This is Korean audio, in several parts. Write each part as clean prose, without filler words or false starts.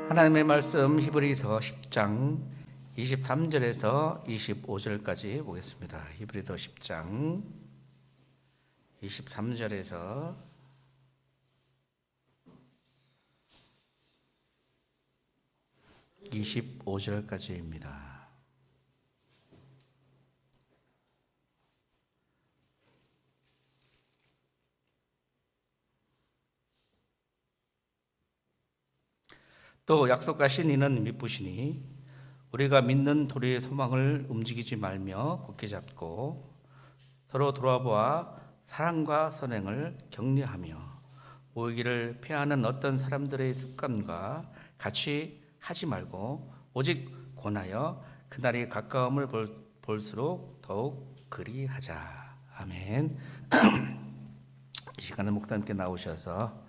하나님의 말씀 히브리서 10장 23절에서 25절까지 보겠습니다. 히브리서 10장 23절에서 25절까지입니다. 또 약속하신 이는 미쁘시니 우리가 믿는 도리의 소망을 움직이지 말며 굳게 잡고 서로 돌아보아 사랑과 선행을 격려하며 모이기를 피하는 어떤 사람들의 습관과 같이 하지 말고 오직 권하여 그날이 가까움을 볼수록 더욱 그리하자. 아멘. 이 시간에 목사님께 나오셔서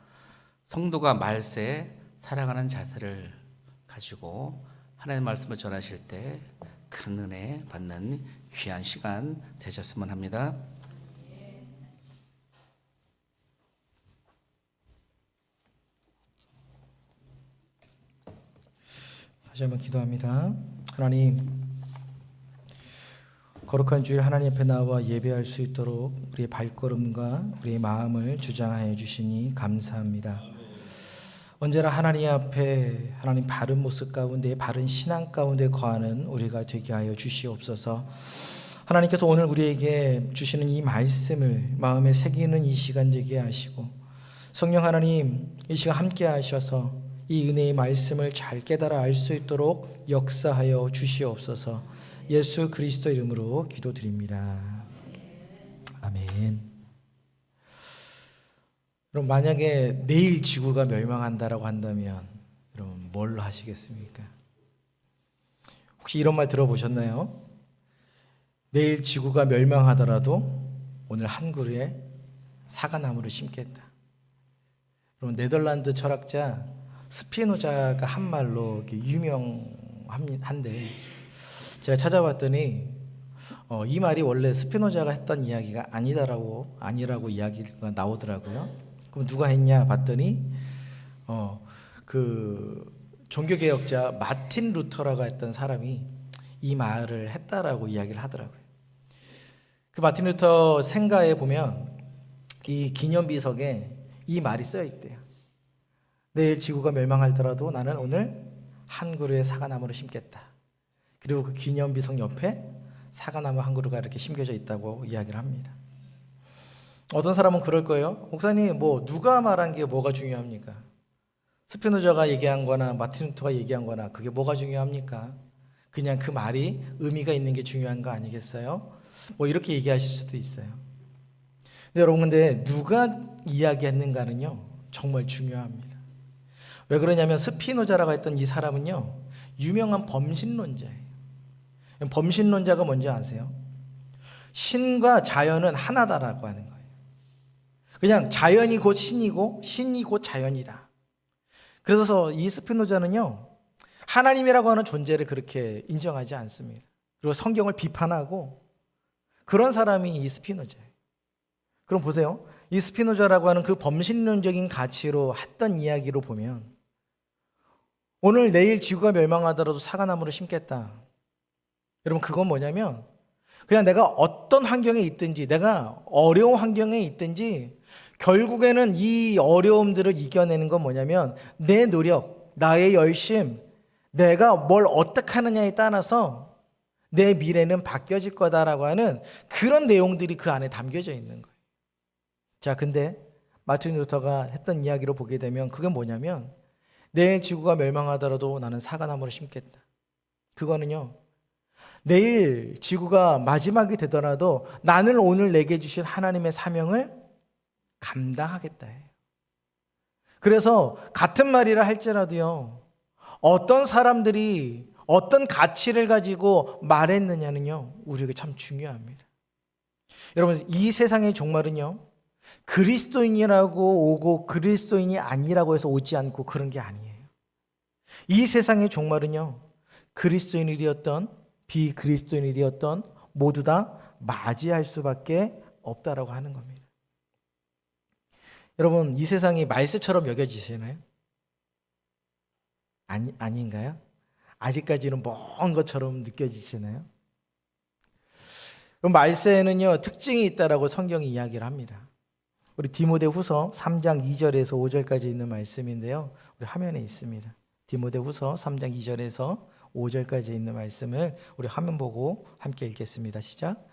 성도가 말세 살아가는 자세를 가지고 하나님의 말씀을 전하실 때 큰 은혜 받는 귀한 시간 되셨으면 합니다. 다시 한번 기도합니다. 하나님, 거룩한 주일 하나님 앞에 나와 예배할 수 있도록 우리의 발걸음과 우리의 마음을 주장하여 주시니 감사합니다. 언제나 하나님 앞에 하나님 바른 모습 가운데 바른 신앙 가운데 거하는 우리가 되게 하여 주시옵소서. 하나님께서 오늘 우리에게 주시는 이 말씀을 마음에 새기는 이 시간 되게 하시고 성령 하나님 이 시간 함께 하셔서 이 은혜의 말씀을 잘 깨달아 알 수 있도록 역사하여 주시옵소서. 예수 그리스도 이름으로 기도드립니다. 아멘. 그럼 만약에 내일 지구가 멸망한다라고 한다면 여러분 뭘로 하시겠습니까? 혹시 이런 말 들어보셨나요? 내일 지구가 멸망하더라도 오늘 한 그루에 사과나무를 심겠다. 여러분 네덜란드 철학자 스피노자가 한 말로 이렇게 유명한데 제가 찾아봤더니 이 말이 원래 스피노자가 했던 이야기가 아니라고 이야기가 나오더라고요. 그럼 누가 했냐 봤더니 그 종교개혁자 마틴 루터라고 했던 사람이 이 말을 했다라고 이야기를 하더라고요. 그 마틴 루터 생가에 보면 이 기념비석에 이 말이 쓰여 있대요. 내일 지구가 멸망하더라도 나는 오늘 한 그루의 사과나무를 심겠다. 그리고 그 기념비석 옆에 사과나무 한 그루가 이렇게 심겨져 있다고 이야기를 합니다. 어떤 사람은 그럴 거예요. 목사님, 누가 말한 게 뭐가 중요합니까? 스피노자가 얘기한 거나 마틴 루터가 얘기한 거나 그게 뭐가 중요합니까? 그냥 그 말이 의미가 있는 게 중요한 거 아니겠어요? 이렇게 얘기하실 수도 있어요. 근데 여러분, 누가 이야기했는가는요 정말 중요합니다. 왜 그러냐면 스피노자라고 했던 이 사람은요 유명한 범신론자예요. 범신론자가 뭔지 아세요? 신과 자연은 하나다라고 하는 거예요. 그냥 자연이 곧 신이고 신이 곧 자연이다. 그래서 이 스피노자는요 하나님이라고 하는 존재를 그렇게 인정하지 않습니다. 그리고 성경을 비판하고 그런 사람이 이 스피노자예요. 그럼 보세요. 이 스피노자라고 하는 그 범신론적인 가치로 했던 이야기로 보면 오늘 내일 지구가 멸망하더라도 사과나무를 심겠다. 여러분 그건 뭐냐면 그냥 내가 어떤 환경에 있든지 내가 어려운 환경에 있든지 결국에는 이 어려움들을 이겨내는 건 뭐냐면 내 노력, 나의 열심, 내가 뭘 어떻게 하느냐에 따라서 내 미래는 바뀌어질 거다라고 하는 그런 내용들이 그 안에 담겨져 있는 거예요. 자, 근데 마틴 루터가 했던 이야기로 보게 되면 그게 뭐냐면 내일 지구가 멸망하더라도 나는 사과나무를 심겠다. 그거는요 내일 지구가 마지막이 되더라도 나는 오늘 내게 주신 하나님의 사명을 감당하겠다 해요. 그래서 같은 말이라 할지라도요 어떤 사람들이 어떤 가치를 가지고 말했느냐는요 우리에게 참 중요합니다. 여러분 이 세상의 종말은요 그리스도인이라고 오고 그리스도인이 아니라고 해서 오지 않고 그런 게 아니에요. 이 세상의 종말은요 그리스도인이 되었던 비그리스도인이 되었던 모두 다 맞이할 수밖에 없다라고 하는 겁니다. 여러분 이 세상이 말세처럼 여겨지시나요? 아닌가요? 아직까지는 먼 것처럼 느껴지시나요? 그럼 말세에는요 특징이 있다라고 성경이 이야기를 합니다. 우리 디모데후서 3장 2절에서 5절까지 있는 말씀인데요. 우리 화면에 있습니다. 디모데후서 3장 2절에서 5절까지 있는 말씀을 우리 화면 보고 함께 읽겠습니다. 시작.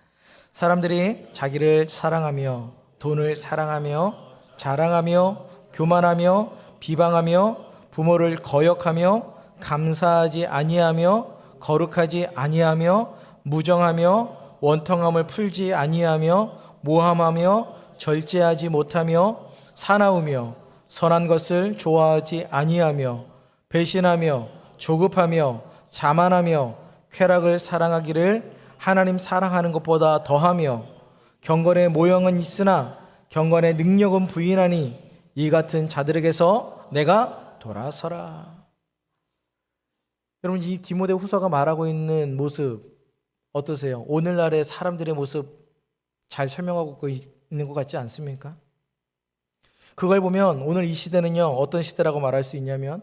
사람들이 자기를 사랑하며 돈을 사랑하며 자랑하며 교만하며 비방하며 부모를 거역하며 감사하지 아니하며 거룩하지 아니하며 무정하며 원통함을 풀지 아니하며 모함하며 절제하지 못하며 사나우며 선한 것을 좋아하지 아니하며 배신하며 조급하며 자만하며 쾌락을 사랑하기를 하나님 사랑하는 것보다 더하며 경건의 모형은 있으나 경건의 능력은 부인하니 이 같은 자들에게서 내가 돌아서라. 여러분 이 디모데후서가 말하고 있는 모습 어떠세요? 오늘날의 사람들의 모습 잘 설명하고 있는 것 같지 않습니까? 그걸 보면 오늘 이 시대는요 어떤 시대라고 말할 수 있냐면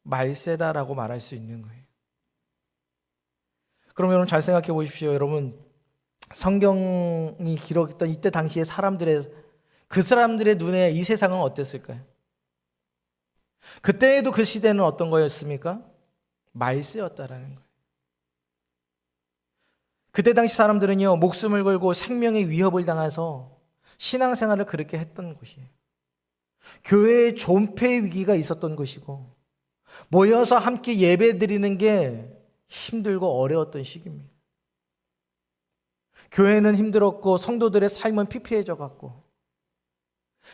말세다라고 말할 수 있는 거예요. 그럼 여러분 잘 생각해 보십시오. 여러분 성경이 기록했던 이때 당시의 그 사람들의 눈에 이 세상은 어땠을까요? 그때에도 그 시대는 어떤 거였습니까? 말세였다라는 거예요. 그때 당시 사람들은요 목숨을 걸고 생명의 위협을 당해서 신앙생활을 그렇게 했던 곳이에요. 교회에 존폐 위기가 있었던 곳이고 모여서 함께 예배 드리는 게 힘들고 어려웠던 시기입니다. 교회는 힘들었고 성도들의 삶은 피폐해져 갔고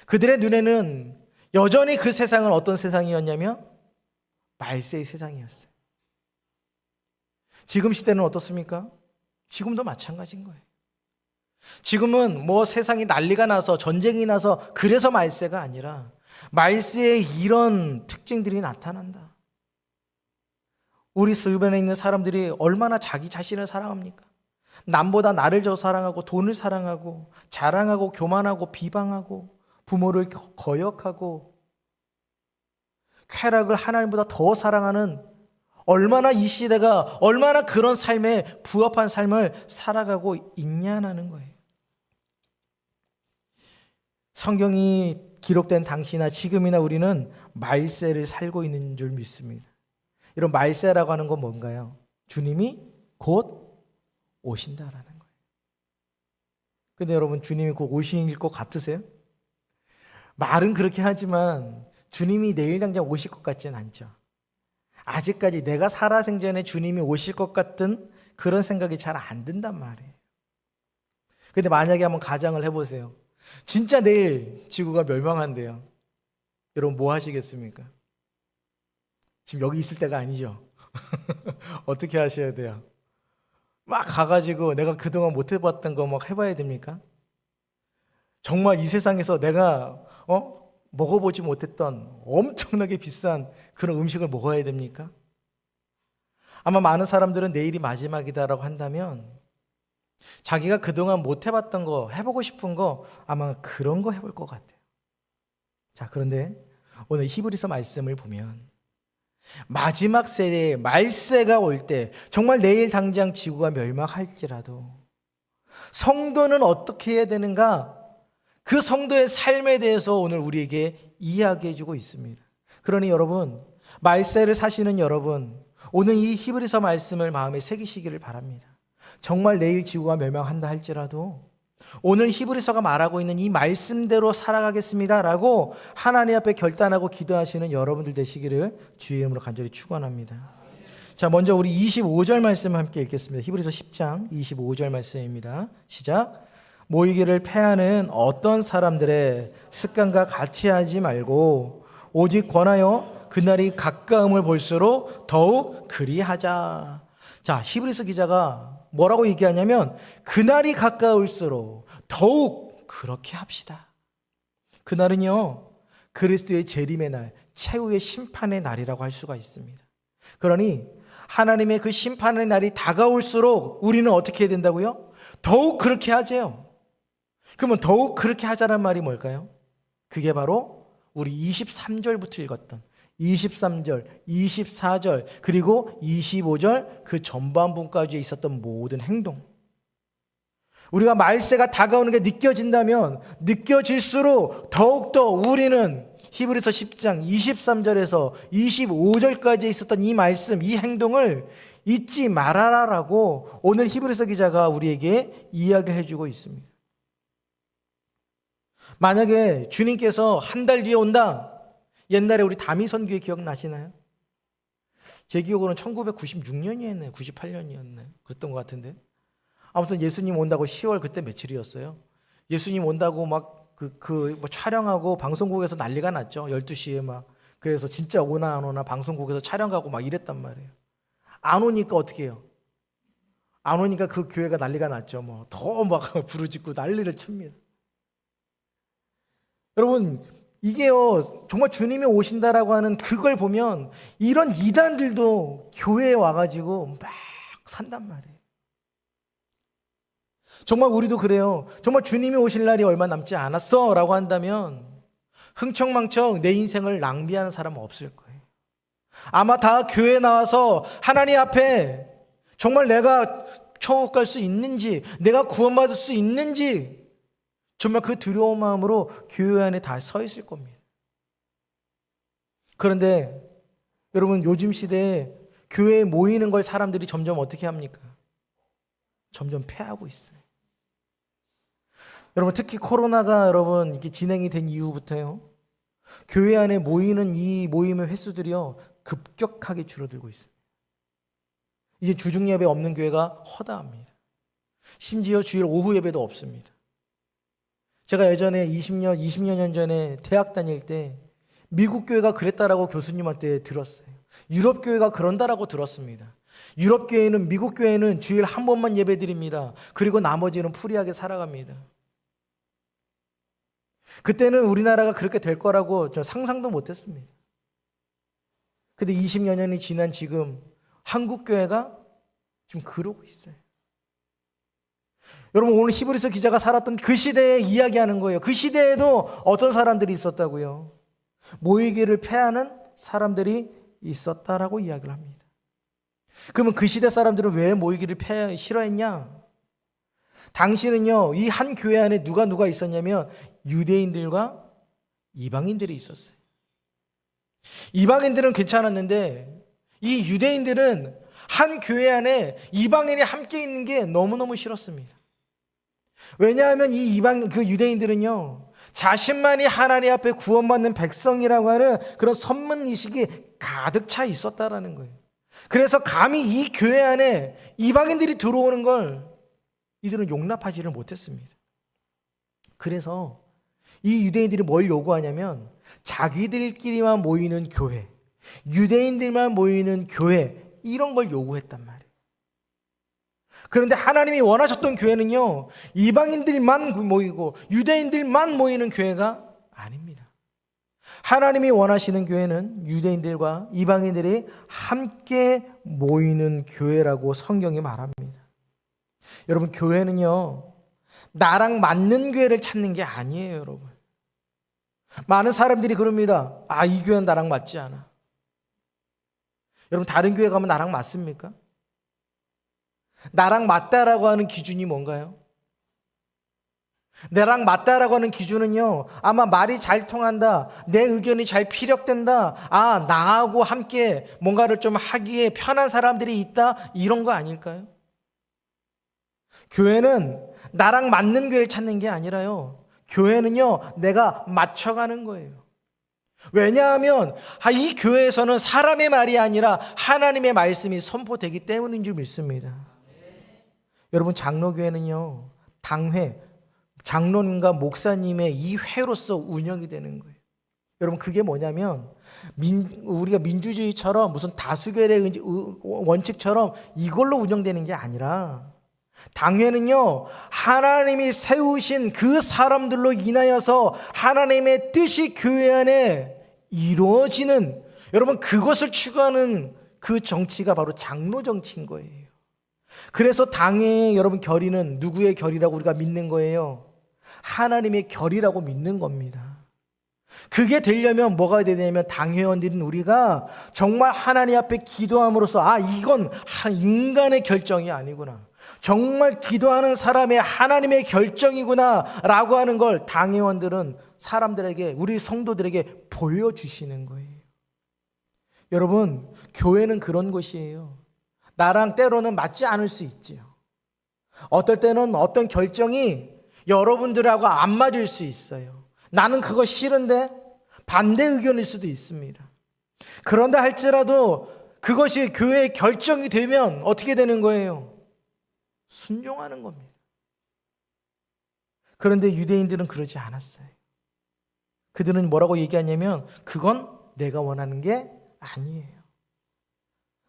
그들의 눈에는 여전히 그 세상은 어떤 세상이었냐면 말세의 세상이었어요. 지금 시대는 어떻습니까? 지금도 마찬가지인 거예요. 지금은 뭐 세상이 난리가 나서 전쟁이 나서 그래서 말세가 아니라 말세에 이런 특징들이 나타난다. 우리 주변에 있는 사람들이 얼마나 자기 자신을 사랑합니까? 남보다 나를 더 사랑하고 돈을 사랑하고 자랑하고 교만하고 비방하고 부모를 거역하고 쾌락을 하나님보다 더 사랑하는 얼마나 이 시대가 얼마나 그런 삶에 부합한 삶을 살아가고 있냐는 거예요. 성경이 기록된 당시나 지금이나 우리는 말세를 살고 있는 줄 믿습니다. 이런 말세라고 하는 건 뭔가요? 주님이 곧 오신다라는 거예요. 근데 여러분 주님이 곧 오실 것 같으세요? 말은 그렇게 하지만 주님이 내일 당장 오실 것 같지는 않죠. 아직까지 내가 살아생전에 주님이 오실 것 같은 그런 생각이 잘 안 든단 말이에요. 근데 만약에 한번 가정을 해보세요. 진짜 내일 지구가 멸망한대요. 여러분 뭐 하시겠습니까? 지금 여기 있을 때가 아니죠. 어떻게 하셔야 돼요? 막 가가지고 내가 그동안 못 해봤던 거 막 해봐야 됩니까? 정말 이 세상에서 내가 먹어보지 못했던 엄청나게 비싼 그런 음식을 먹어야 됩니까? 아마 많은 사람들은 내일이 마지막이다라고 한다면 자기가 그동안 못 해봤던 거, 해보고 싶은 거 아마 그런 거 해볼 것 같아요. 자, 그런데 오늘 히브리서 말씀을 보면 마지막 세대에 말세가 올 때 정말 내일 당장 지구가 멸망할지라도 성도는 어떻게 해야 되는가? 그 성도의 삶에 대해서 오늘 우리에게 이야기해 주고 있습니다. 그러니 여러분, 말세를 사시는 여러분, 오늘 이 히브리서 말씀을 마음에 새기시기를 바랍니다. 정말 내일 지구가 멸망한다 할지라도 오늘 히브리서가 말하고 있는 이 말씀대로 살아가겠습니다라고 하나님 앞에 결단하고 기도하시는 여러분들 되시기를 주의 이름으로 간절히 축원합니다. 자, 먼저 우리 25절 말씀을 함께 읽겠습니다. 히브리서 10장 25절 말씀입니다. 시작. 모이기를 패하는 어떤 사람들의 습관과 같이 하지 말고 오직 권하여 그날이 가까움을 볼수록 더욱 그리하자. 자, 히브리서 기자가 뭐라고 얘기하냐면 그날이 가까울수록 더욱 그렇게 합시다. 그날은요 그리스도의 재림의 날, 최후의 심판의 날이라고 할 수가 있습니다. 그러니 하나님의 그 심판의 날이 다가올수록 우리는 어떻게 해야 된다고요? 더욱 그렇게 하재요. 그러면 더욱 그렇게 하자는 말이 뭘까요? 그게 바로 우리 23절부터 읽었던 23절, 24절, 그리고 25절 그 전반부까지 있었던 모든 행동. 우리가 말세가 다가오는 게 느껴진다면 느껴질수록 더욱더 우리는 히브리서 10장 23절에서 25절까지 있었던 이 말씀, 이 행동을 잊지 말아라라고 오늘 히브리서 기자가 우리에게 이야기해 주고 있습니다. 만약에 주님께서 한 달 뒤에 온다. 옛날에 우리 다미선교회 기억나시나요? 제 기억으로는 1996년이었나요? 98년이었나요? 그랬던 것 같은데. 아무튼 예수님 온다고 10월 그때 며칠이었어요. 예수님 온다고 막 뭐 촬영하고 방송국에서 난리가 났죠. 12시에 막. 그래서 진짜 오나 안 오나 방송국에서 촬영하고 막 이랬단 말이에요. 안 오니까 어떻게 해요? 안 오니까 그 교회가 난리가 났죠. 뭐 더 막 부르짖고 난리를 칩니다. 여러분, 이게요, 정말 주님이 오신다라고 하는 그걸 보면 이런 이단들도 교회에 와가지고 막 산단 말이에요. 정말 우리도 그래요. 정말 주님이 오실 날이 얼마 남지 않았어 라고 한다면 흥청망청 내 인생을 낭비하는 사람은 없을 거예요. 아마 다 교회에 나와서 하나님 앞에 정말 내가 천국 갈 수 있는지, 내가 구원받을 수 있는지 정말 그 두려운 마음으로 교회 안에 다 서 있을 겁니다. 그런데 여러분, 요즘 시대에 교회에 모이는 걸 사람들이 점점 어떻게 합니까? 점점 폐하고 있어요. 여러분, 특히 코로나가 여러분 이렇게 진행이 된 이후부터요, 교회 안에 모이는 이 모임의 횟수들이요 급격하게 줄어들고 있어요. 이제 주중 예배 없는 교회가 허다합니다. 심지어 주일 오후 예배도 없습니다. 제가 예전에 20년 전에 대학 다닐 때 미국 교회가 그랬다라고 교수님한테 들었어요. 유럽 교회가 그런다라고 들었습니다. 유럽 교회는, 미국 교회는 주일 한 번만 예배 드립니다. 그리고 나머지는 프리하게 살아갑니다. 그때는 우리나라가 그렇게 될 거라고 저 상상도 못했습니다. 근데 20여 년이 지난 지금 한국 교회가 지금 그러고 있어요. 여러분, 오늘 히브리서 기자가 살았던 그 시대에 이야기하는 거예요. 그 시대에도 어떤 사람들이 있었다고요? 모이기를 폐하는 사람들이 있었다라고 이야기를 합니다. 그러면 그 시대 사람들은 왜 모이기를 싫어했냐? 당시는요, 이 한 교회 안에 누가 있었냐면 유대인들과 이방인들이 있었어요. 이방인들은 괜찮았는데 이 유대인들은 한 교회 안에 이방인이 함께 있는 게 너무너무 싫었습니다. 왜냐하면 그 유대인들은요, 자신만이 하나님 앞에 구원받는 백성이라고 하는 그런 선문의식이 가득 차 있었다라는 거예요. 그래서 감히 이 교회 안에 이방인들이 들어오는 걸 이들은 용납하지를 못했습니다. 그래서 이 유대인들이 뭘 요구하냐면 자기들끼리만 모이는 교회, 유대인들만 모이는 교회, 이런 걸 요구했단 말이에요. 그런데 하나님이 원하셨던 교회는요, 이방인들만 모이고 유대인들만 모이는 교회가 아닙니다. 하나님이 원하시는 교회는 유대인들과 이방인들이 함께 모이는 교회라고 성경이 말합니다. 여러분, 교회는요, 나랑 맞는 교회를 찾는 게 아니에요, 여러분. 많은 사람들이 그럽니다. 아, 이 교회는 나랑 맞지 않아. 여러분, 다른 교회 가면 나랑 맞습니까? 나랑 맞다라고 하는 기준이 뭔가요? 나랑 맞다라고 하는 기준은요, 아마 말이 잘 통한다, 내 의견이 잘 피력된다, 아, 나하고 함께 뭔가를 좀 하기에 편한 사람들이 있다, 이런 거 아닐까요? 교회는 나랑 맞는 교회를 찾는 게 아니라요, 교회는요, 내가 맞춰가는 거예요. 왜냐하면 이 교회에서는 사람의 말이 아니라 하나님의 말씀이 선포되기 때문인 줄 믿습니다. 여러분, 장로교회는요, 당회, 장로님과 목사님의 이 회로서 운영이 되는 거예요. 여러분, 그게 뭐냐면 우리가 민주주의처럼 무슨 다수결의 원칙처럼 이걸로 운영되는 게 아니라, 당회는요, 하나님이 세우신 그 사람들로 인하여서 하나님의 뜻이 교회 안에 이루어지는, 여러분, 그것을 추구하는 그 정치가 바로 장로 정치인 거예요. 그래서 당회의 여러분 결의는 누구의 결의라고 우리가 믿는 거예요? 하나님의 결의라고 믿는 겁니다. 그게 되려면 뭐가 되냐면 당회원들인 우리가 정말 하나님 앞에 기도함으로써 이건 인간의 결정이 아니구나, 정말 기도하는 사람의 하나님의 결정이구나 라고 하는 걸 당회원들은 사람들에게, 우리 성도들에게 보여주시는 거예요. 여러분, 교회는 그런 곳이에요. 나랑 때로는 맞지 않을 수 있지요. 어떨 때는 어떤 결정이 여러분들하고 안 맞을 수 있어요. 나는 그거 싫은데 반대 의견일 수도 있습니다. 그런다 할지라도 그것이 교회의 결정이 되면 어떻게 되는 거예요? 순종하는 겁니다. 그런데 유대인들은 그러지 않았어요. 그들은 뭐라고 얘기하냐면 그건 내가 원하는 게 아니에요.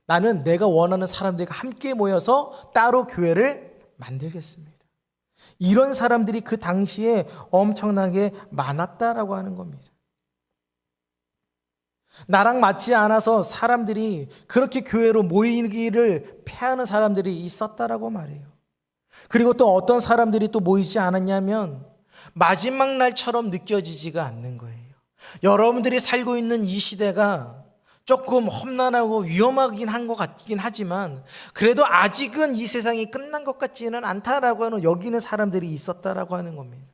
나는 내가 원하는 사람들과 함께 모여서 따로 교회를 만들겠습니다. 이런 사람들이 그 당시에 엄청나게 많았다라고 하는 겁니다. 나랑 맞지 않아서 사람들이 그렇게 교회로 모이기를 패하는 사람들이 있었다라고 말해요. 그리고 또 어떤 사람들이 또 모이지 않았냐면 마지막 날처럼 느껴지지가 않는 거예요. 여러분들이 살고 있는 이 시대가 조금 험난하고 위험하긴 한 것 같긴 하지만 그래도 아직은 이 세상이 끝난 것 같지는 않다라고 하는 여기는 사람들이 있었다라고 하는 겁니다.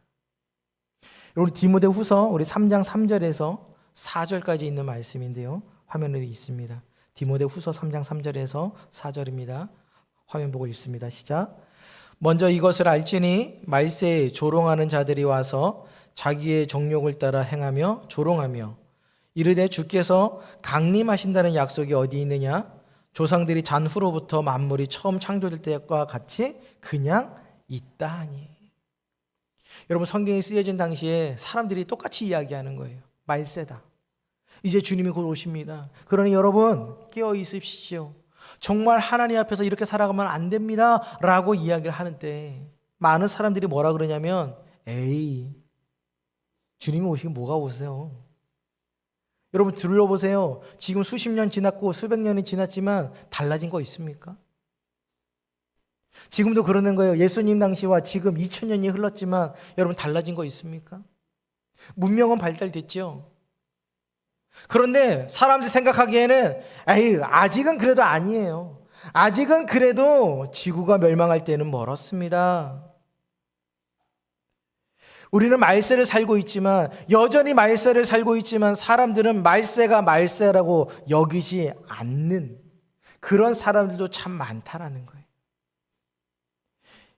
여러분, 디모데후서 우리 3장 3절에서 4절까지 있는 말씀인데요, 화면에 있습니다. 디모데후서 3장 3절에서 4절입니다. 화면 보고 읽습니다. 시작. 먼저 이것을 알지니 말세에 조롱하는 자들이 와서 자기의 정욕을 따라 행하며 조롱하며 이르되 주께서 강림하신다는 약속이 어디 있느냐? 조상들이 잔 후로부터 만물이 처음 창조될 때와 같이 그냥 있다 하니. 여러분, 성경이 쓰여진 당시에 사람들이 똑같이 이야기하는 거예요. 말세다. 이제 주님이 곧 오십니다. 그러니 여러분 깨어 있으십시오. 정말 하나님 앞에서 이렇게 살아가면 안 됩니다 라고 이야기를 하는데 많은 사람들이 뭐라 그러냐면 에이, 주님이 오시긴 뭐가 오세요. 여러분 둘러보세요. 지금 수십 년 지났고 수백 년이 지났지만 달라진 거 있습니까? 지금도 그러는 거예요. 예수님 당시와 지금 2000년이 흘렀지만 여러분 달라진 거 있습니까? 문명은 발달됐죠. 그런데 사람들이 생각하기에는 에이, 아직은 그래도 아니에요. 아직은 그래도 지구가 멸망할 때는 멀었습니다. 우리는 말세를 살고 있지만 여전히 말세를 살고 있지만 사람들은 말세가 말세라고 여기지 않는 그런 사람들도 참 많다라는 거예요.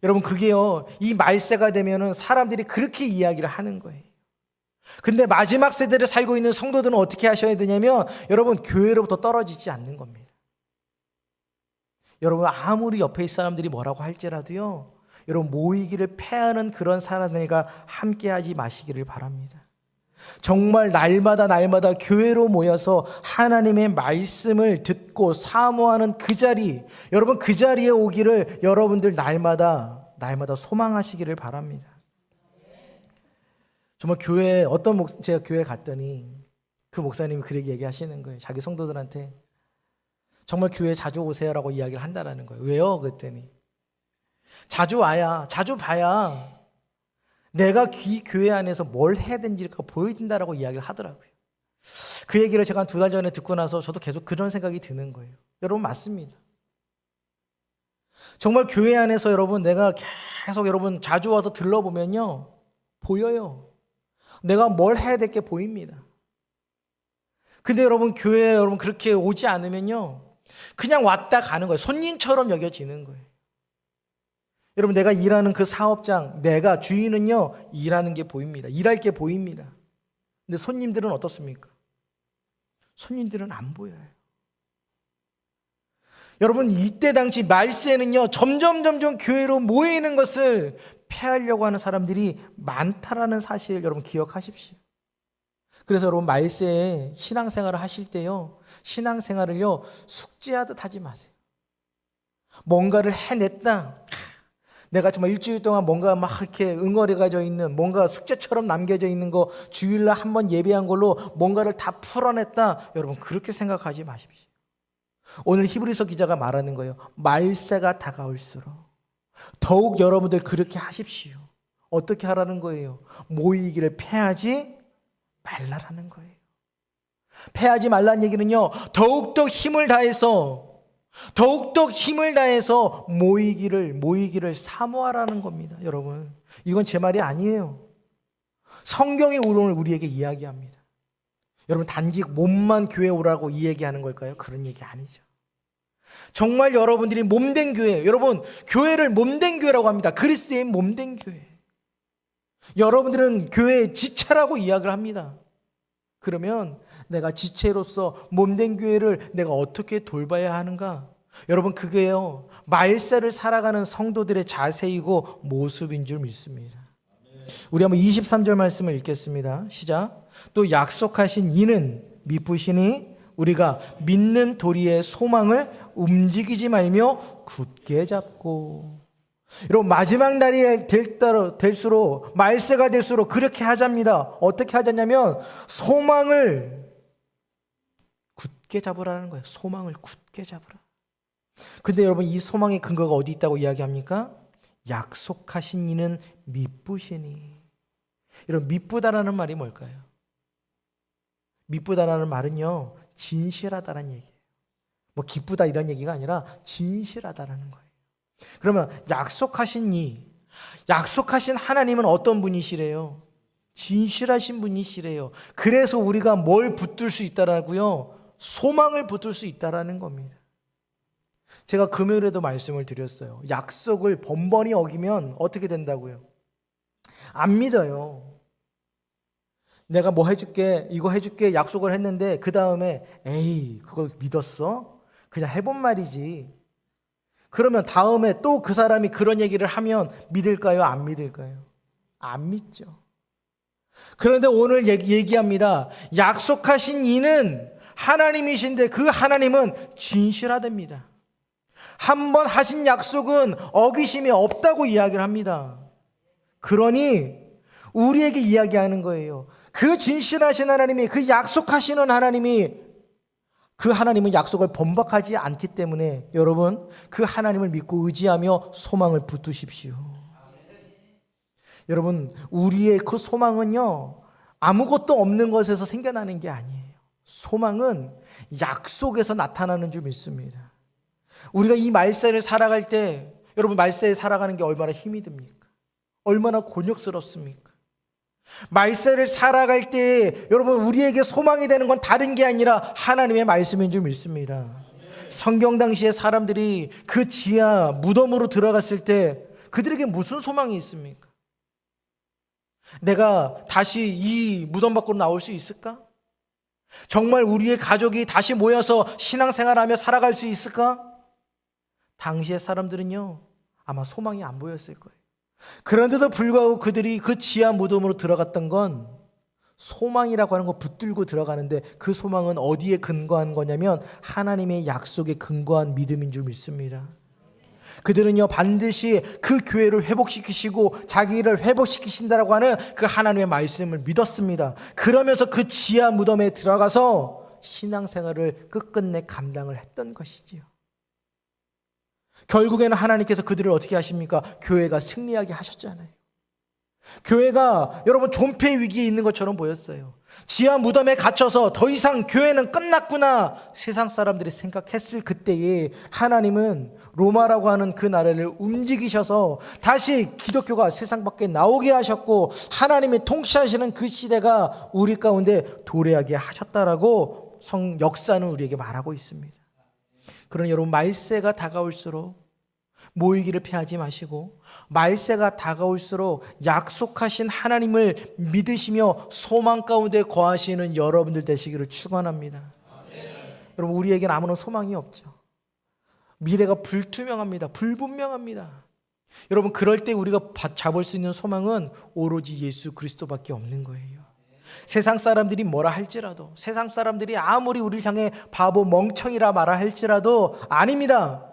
여러분 그게요, 이 말세가 되면은 사람들이 그렇게 이야기를 하는 거예요. 근데 마지막 세대를 살고 있는 성도들은 어떻게 하셔야 되냐면 여러분 교회로부터 떨어지지 않는 겁니다. 여러분 아무리 옆에 있는 사람들이 뭐라고 할지라도요, 여러분 모이기를 패하는 그런 사람들과 함께하지 마시기를 바랍니다. 정말 날마다 교회로 모여서 하나님의 말씀을 듣고 사모하는 그 자리, 여러분 그 자리에 오기를 여러분들 날마다 소망하시기를 바랍니다. 정말 교회 제가 교회 갔더니 그 목사님이 그렇게 얘기하시는 거예요. 자기 성도들한테 정말 교회 자주 오세요라고 이야기를 한다라는 거예요. 왜요? 그랬더니 자주 봐야 내가 이 교회 안에서 뭘 해야 되는지가 보여진다라고 이야기를 하더라고요. 그 얘기를 제가 한 2달 전에 듣고 나서 저도 계속 그런 생각이 드는 거예요. 여러분 맞습니다. 정말 교회 안에서 여러분 내가 계속 여러분 자주 와서 들러보면요, 보여요. 내가 뭘 해야 될 게 보입니다. 근데 여러분 교회에 여러분 그렇게 오지 않으면요, 그냥 왔다 가는 거예요. 손님처럼 여겨지는 거예요. 여러분 내가 일하는 그 사업장, 내가 주인은요 일하는 게 보입니다. 일할 게 보입니다. 근데 손님들은 어떻습니까? 손님들은 안 보여요. 여러분 이때 당시 말세는요 점점 교회로 모이는 것을 패하려고 하는 사람들이 많다라는 사실 여러분 기억하십시오. 그래서 여러분 말세에 신앙생활을 하실 때요, 신앙생활을요 숙제하듯 하지 마세요. 뭔가를 해냈다, 내가 정말 일주일 동안 뭔가 막 이렇게 응어리가져 있는 뭔가 숙제처럼 남겨져 있는 거 주일날 한번 예배한 걸로 뭔가를 다 풀어냈다, 여러분 그렇게 생각하지 마십시오. 오늘 히브리서 기자가 말하는 거예요. 말세가 다가올수록 더욱 여러분들 그렇게 하십시오. 어떻게 하라는 거예요? 모이기를 패하지 말라라는 거예요. 패하지 말라는 얘기는요, 더욱더 힘을 다해서 모이기를 사모하라는 겁니다. 여러분, 이건 제 말이 아니에요. 성경이 오늘 우리에게 이야기합니다. 여러분, 단지 몸만 교회 오라고 이 얘기하는 걸까요? 그런 얘기 아니죠. 정말 여러분들이 몸된 교회, 여러분 교회를 몸된 교회라고 합니다. 그리스도의 몸된 교회. 여러분들은 교회의 지체라고 이야기를 합니다. 그러면 내가 지체로서 몸된 교회를 내가 어떻게 돌봐야 하는가? 여러분, 그게요, 말세를 살아가는 성도들의 자세이고 모습인 줄 믿습니다. 우리 한번 23절 말씀을 읽겠습니다. 시작. 또 약속하신 이는 미쁘시니 우리가 믿는 도리의 소망을 움직이지 말며 굳게 잡고. 여러분, 마지막 날이 될수록, 말세가 될수록 그렇게 하자입니다. 어떻게 하자냐면 소망을 굳게 잡으라는 거예요. 소망을 굳게 잡으라. 근데 여러분, 이 소망의 근거가 어디 있다고 이야기합니까? 약속하신 이는 미쁘시니. 여러분, 미쁘다라는 말이 뭘까요? 미쁘다라는 말은요, 진실하다라는 얘기예요. 뭐 기쁘다 이런 얘기가 아니라 진실하다라는 거예요. 그러면 약속하신 하나님은 어떤 분이시래요? 진실하신 분이시래요. 그래서 우리가 뭘 붙들 수 있다라고요? 소망을 붙들 수 있다라는 겁니다. 제가 금요일에도 말씀을 드렸어요. 약속을 번번이 어기면 어떻게 된다고요? 안 믿어요. 내가 뭐 해줄게, 이거 해줄게 약속을 했는데 그 다음에 에이, 그걸 믿었어? 그냥 해본 말이지. 그러면 다음에 또 그 사람이 그런 얘기를 하면 믿을까요? 안 믿을까요? 안 믿죠. 그런데 오늘 얘기합니다. 약속하신 이는 하나님이신데 그 하나님은 진실하답니다. 한번 하신 약속은 어기심이 없다고 이야기를 합니다. 그러니 우리에게 이야기하는 거예요. 그 진실하신 하나님이, 그 약속하시는 하나님이, 그 하나님은 약속을 번복하지 않기 때문에 여러분, 그 하나님을 믿고 의지하며 소망을 붙드십시오. 여러분, 우리의 그 소망은요, 아무것도 없는 것에서 생겨나는 게 아니에요. 소망은 약속에서 나타나는 줄 믿습니다. 우리가 이 말세를 살아갈 때, 여러분, 말세에 살아가는 게 얼마나 힘이 듭니까? 얼마나 곤욕스럽습니까? 말세를 살아갈 때 여러분, 우리에게 소망이 되는 건 다른 게 아니라 하나님의 말씀인 줄 믿습니다. 성경 당시의 사람들이 그 지하 무덤으로 들어갔을 때 그들에게 무슨 소망이 있습니까? 내가 다시 이 무덤 밖으로 나올 수 있을까? 정말 우리의 가족이 다시 모여서 신앙생활하며 살아갈 수 있을까? 당시의 사람들은요, 아마 소망이 안 보였을 거예요. 그런데도 불구하고 그들이 그 지하 무덤으로 들어갔던 건 소망이라고 하는 거 붙들고 들어가는데, 그 소망은 어디에 근거한 거냐면 하나님의 약속에 근거한 믿음인 줄 믿습니다. 그들은요, 반드시 그 교회를 회복시키시고 자기를 회복시키신다라고 하는 그 하나님의 말씀을 믿었습니다. 그러면서 그 지하 무덤에 들어가서 신앙생활을 끝끝내 감당을 했던 것이지요. 결국에는 하나님께서 그들을 어떻게 하십니까? 교회가 승리하게 하셨잖아요. 교회가 여러분 존폐 위기에 있는 것처럼 보였어요. 지하 무덤에 갇혀서 더 이상 교회는 끝났구나 세상 사람들이 생각했을 그때에 하나님은 로마라고 하는 그 나라를 움직이셔서 다시 기독교가 세상 밖에 나오게 하셨고, 하나님이 통치하시는 그 시대가 우리 가운데 도래하게 하셨다라고 역사는 우리에게 말하고 있습니다. 그러나 여러분, 말세가 다가올수록 모이기를 피하지 마시고, 말세가 다가올수록 약속하신 하나님을 믿으시며 소망 가운데 거하시는 여러분들 되시기를 축원합니다. 여러분, 우리에게는 아무런 소망이 없죠. 미래가 불투명합니다. 불분명합니다. 여러분, 그럴 때 우리가 잡을 수 있는 소망은 오로지 예수 그리스도밖에 없는 거예요. 세상 사람들이 뭐라 할지라도, 세상 사람들이 아무리 우리를 향해 바보 멍청이라 말하 할지라도 아닙니다.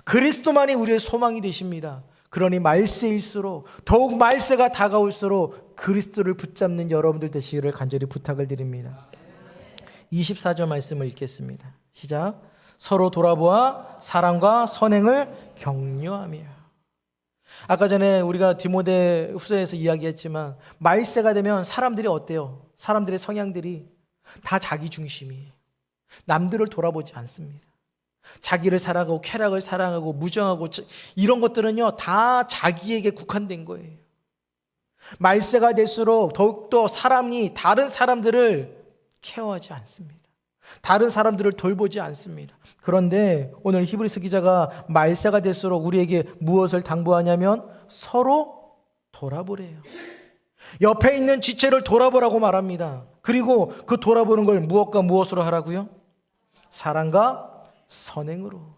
그리스도만이 우리의 소망이 되십니다. 그러니 말세일수록, 더욱 말세가 다가올수록 그리스도를 붙잡는 여러분들 되시기를 간절히 부탁을 드립니다. 24절 말씀을 읽겠습니다. 시작. 서로 돌아보아 사랑과 선행을 격려하며. 아까 전에 우리가 디모데 후서에서 이야기했지만 말세가 되면 사람들이 어때요? 사람들의 성향들이 다 자기 중심이에요. 남들을 돌아보지 않습니다. 자기를 사랑하고 쾌락을 사랑하고 무정하고 이런 것들은요 다 자기에게 국한된 거예요. 말세가 될수록 더욱더 사람이 다른 사람들을 케어하지 않습니다. 다른 사람들을 돌보지 않습니다. 그런데 오늘 히브리서 기자가 말세가 될수록 우리에게 무엇을 당부하냐면 서로 돌아보래요. 옆에 있는 지체를 돌아보라고 말합니다. 그리고 그 돌아보는 걸 무엇과 무엇으로 하라고요? 사랑과 선행으로.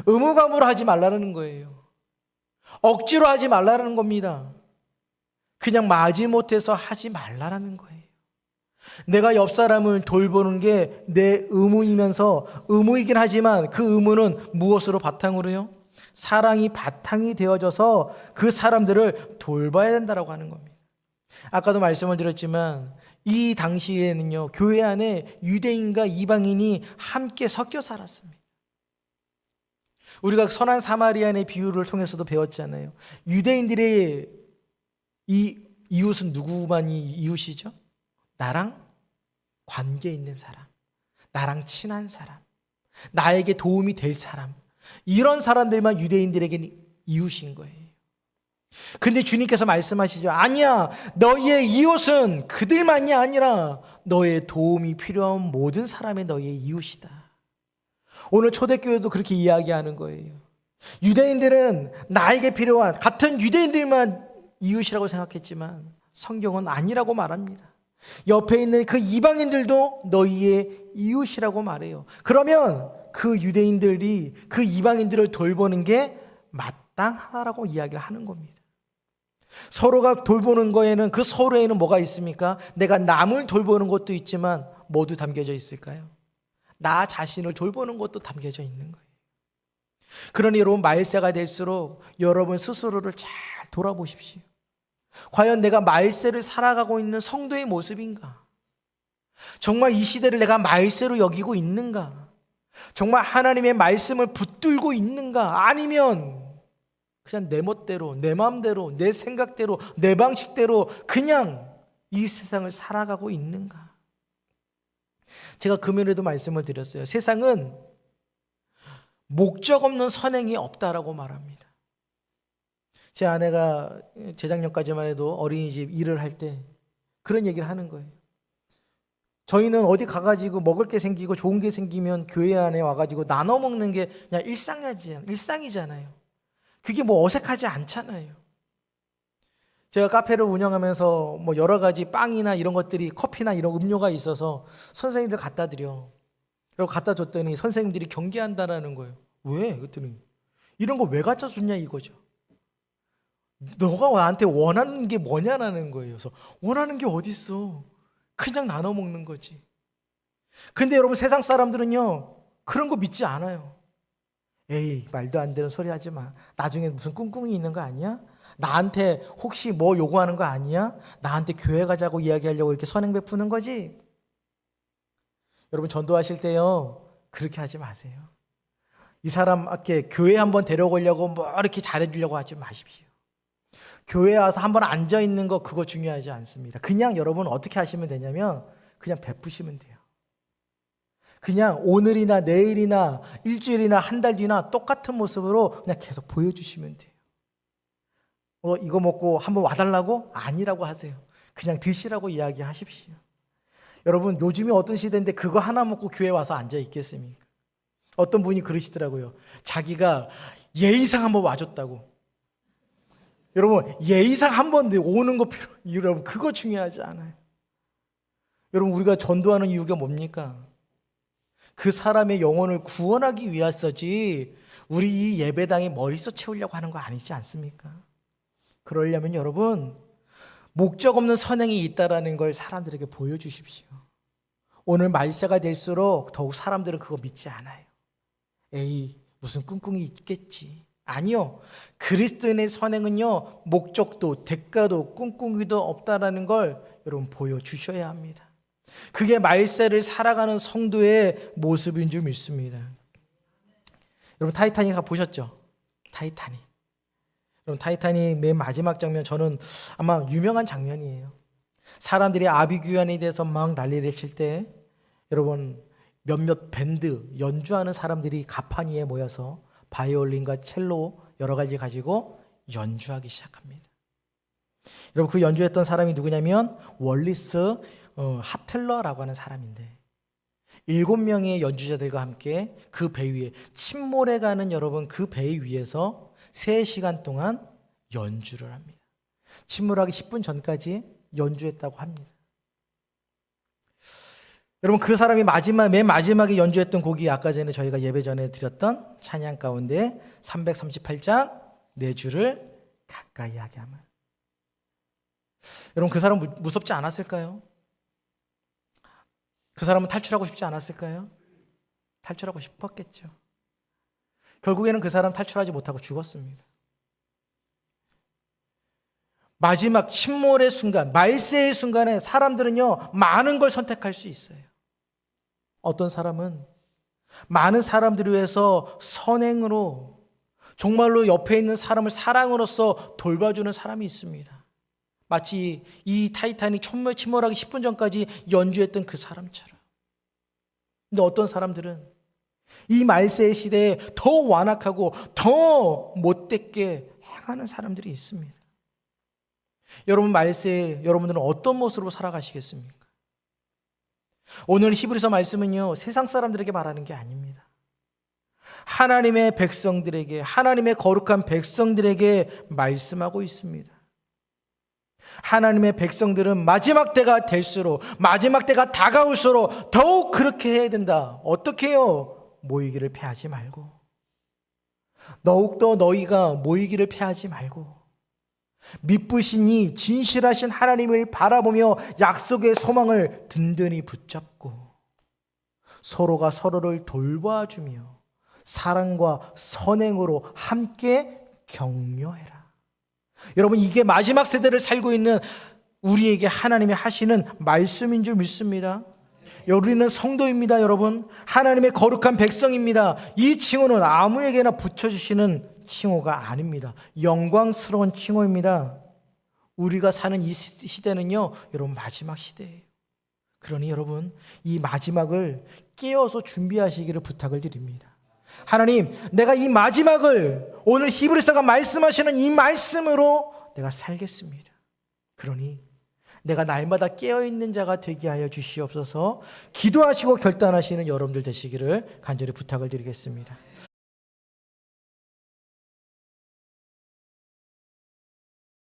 의무감으로 하지 말라는 거예요. 억지로 하지 말라는 겁니다. 그냥 마지못해서 하지 말라는 거예요. 내가 옆 사람을 돌보는 게 내 의무이면서 의무이긴 하지만 그 의무는 무엇으로 바탕으로요? 사랑이 바탕이 되어져서 그 사람들을 돌봐야 된다고 하는 겁니다. 아까도 말씀을 드렸지만 이 당시에는요 교회 안에 유대인과 이방인이 함께 섞여 살았습니다. 우리가 선한 사마리아인의 비유를 통해서도 배웠잖아요. 유대인들의 이 이웃은 누구만이 이웃이죠? 나랑 관계 있는 사람, 나랑 친한 사람, 나에게 도움이 될 사람, 이런 사람들만 유대인들에게 이웃인 거예요. 근데 주님께서 말씀하시죠. 아니야, 너희의 이웃은 그들만이 아니라 너의 도움이 필요한 모든 사람이 너희의 이웃이다. 오늘 초대교회도 그렇게 이야기하는 거예요. 유대인들은 나에게 필요한 같은 유대인들만 이웃이라고 생각했지만 성경은 아니라고 말합니다. 옆에 있는 그 이방인들도 너희의 이웃이라고 말해요. 그러면 그 유대인들이 그 이방인들을 돌보는 게 마땅하다라고 이야기를 하는 겁니다. 서로가 돌보는 거에는 그 서로에는 뭐가 있습니까? 내가 남을 돌보는 것도 있지만 모두 담겨져 있을까요? 나 자신을 돌보는 것도 담겨져 있는 거예요. 그러니 여러분 말세가 될수록 여러분 스스로를 잘 돌아보십시오. 과연 내가 말세를 살아가고 있는 성도의 모습인가? 정말 이 시대를 내가 말세로 여기고 있는가? 정말 하나님의 말씀을 붙들고 있는가? 아니면 그냥 내 멋대로, 내 마음대로, 내 생각대로, 내 방식대로 그냥 이 세상을 살아가고 있는가? 제가 금요일에도 말씀을 드렸어요. 세상은 목적 없는 선행이 없다라고 말합니다. 제 아내가 재작년까지만 해도 어린이집 일을 할 때 그런 얘기를 하는 거예요. 저희는 어디 가가지고 먹을 게 생기고 좋은 게 생기면 교회 안에 와가지고 나눠 먹는 게 그냥 일상이잖아요. 그게 뭐 어색하지 않잖아요. 제가 카페를 운영하면서 뭐 여러 가지 빵이나 이런 것들이 커피나 이런 음료가 있어서 선생님들 갖다 드려. 그리고 갖다 줬더니 선생님들이 경계한다라는 거예요. 왜? 그랬더니 이런 거 왜 갖다 줬냐 이거죠. 너가 나한테 원하는 게 뭐냐라는 거예요. 그래서 원하는 게 어디 있어? 그냥 나눠 먹는 거지. 근데 여러분 세상 사람들은요 그런 거 믿지 않아요. 에이 말도 안 되는 소리 하지 마. 나중에 무슨 꿍꿍이 있는 거 아니야? 나한테 혹시 뭐 요구하는 거 아니야? 나한테 교회 가자고 이야기하려고 이렇게 선행 베푸는 거지? 여러분 전도하실 때요 그렇게 하지 마세요. 이 사람 이렇게 교회 한번 데려오려고 뭐 이렇게 잘해주려고 하지 마십시오. 교회에 와서 한번 앉아있는 거 그거 중요하지 않습니다. 그냥 여러분 어떻게 하시면 되냐면 그냥 베푸시면 돼요. 그냥 오늘이나 내일이나 일주일이나 한 달 뒤나 똑같은 모습으로 그냥 계속 보여주시면 돼요. 이거 먹고 한번 와달라고? 아니라고 하세요. 그냥 드시라고 이야기하십시오. 여러분 요즘이 어떤 시대인데 그거 하나 먹고 교회 와서 앉아 있겠습니까? 어떤 분이 그러시더라고요. 자기가 예의상 한번 와줬다고. 여러분 예의상 한번 오는 거 여러분 그거 중요하지 않아요. 여러분 우리가 전도하는 이유가 뭡니까? 그 사람의 영혼을 구원하기 위해서지 우리 이 예배당에 머릿속 채우려고 하는 거 아니지 않습니까? 그러려면 여러분 목적 없는 선행이 있다라는 걸 사람들에게 보여주십시오. 오늘 말세가 될수록 더욱 사람들은 그거 믿지 않아요. 에이 무슨 꿍꿍이 있겠지. 아니요. 그리스도인의 선행은요 목적도 대가도 꿍꿍이도 없다라는 걸 여러분 보여주셔야 합니다. 그게 말세를 살아가는 성도의 모습인 줄 믿습니다. 여러분 타이타닉 다 보셨죠? 타이타닉. 여러분 타이타닉 맨 마지막 장면 저는 아마 유명한 장면이에요. 사람들이 아비규환에 대해서 막 난리를 칠 때 여러분 몇몇 밴드 연주하는 사람들이 가판위에 모여서 바이올린과 첼로 여러 가지 가지고 연주하기 시작합니다. 여러분 그 연주했던 사람이 누구냐면 월리스 하틀러라고 하는 사람인데 7명의 연주자들과 함께 그 배 위에 침몰해 가는 여러분 그 배 위에서 3시간 동안 연주를 합니다. 침몰하기 10분 전까지 연주했다고 합니다. 여러분 그 사람이 맨 마지막에 연주했던 곡이 아까 전에 저희가 예배 전에 드렸던 찬양 가운데 338장 내 주를 가까이 하게 하면. 여러분 그 사람 무섭지 않았을까요? 그 사람은 탈출하고 싶지 않았을까요? 탈출하고 싶었겠죠. 결국에는 그 사람 탈출하지 못하고 죽었습니다. 마지막 침몰의 순간, 말세의 순간에 사람들은요 많은 걸 선택할 수 있어요. 어떤 사람은 많은 사람들을 위해서 선행으로 정말로 옆에 있는 사람을 사랑으로서 돌봐주는 사람이 있습니다. 마치 이 타이타닉 침몰하기 10분 전까지 연주했던 그 사람처럼. 근데 어떤 사람들은 이 말세의 시대에 더 완악하고 더 못되게 행하는 사람들이 있습니다. 여러분 말세에 여러분들은 어떤 모습으로 살아가시겠습니까? 오늘 히브리서 말씀은요 세상 사람들에게 말하는 게 아닙니다. 하나님의 백성들에게, 하나님의 거룩한 백성들에게 말씀하고 있습니다. 하나님의 백성들은 마지막 때가 될수록, 마지막 때가 다가올수록 더욱 그렇게 해야 된다. 어떻게 해요? 모이기를 패하지 말고, 더욱더 너희가 모이기를 패하지 말고 믿으시니 진실하신 하나님을 바라보며 약속의 소망을 든든히 붙잡고 서로가 서로를 돌봐주며 사랑과 선행으로 함께 격려해라. 여러분 이게 마지막 세대를 살고 있는 우리에게 하나님이 하시는 말씀인 줄 믿습니다. 우리는 성도입니다. 여러분 하나님의 거룩한 백성입니다. 이 칭호는 아무에게나 붙여주시는 칭호가 아닙니다. 영광스러운 칭호입니다. 우리가 사는 이 시대는요 여러분 마지막 시대예요. 그러니 여러분 이 마지막을 깨어서 준비하시기를 부탁을 드립니다. 하나님, 내가 이 마지막을 오늘 히브리서가 말씀하시는 이 말씀으로 내가 살겠습니다. 그러니 내가 날마다 깨어있는 자가 되게 하여 주시옵소서. 기도하시고 결단하시는 여러분들 되시기를 간절히 부탁을 드리겠습니다.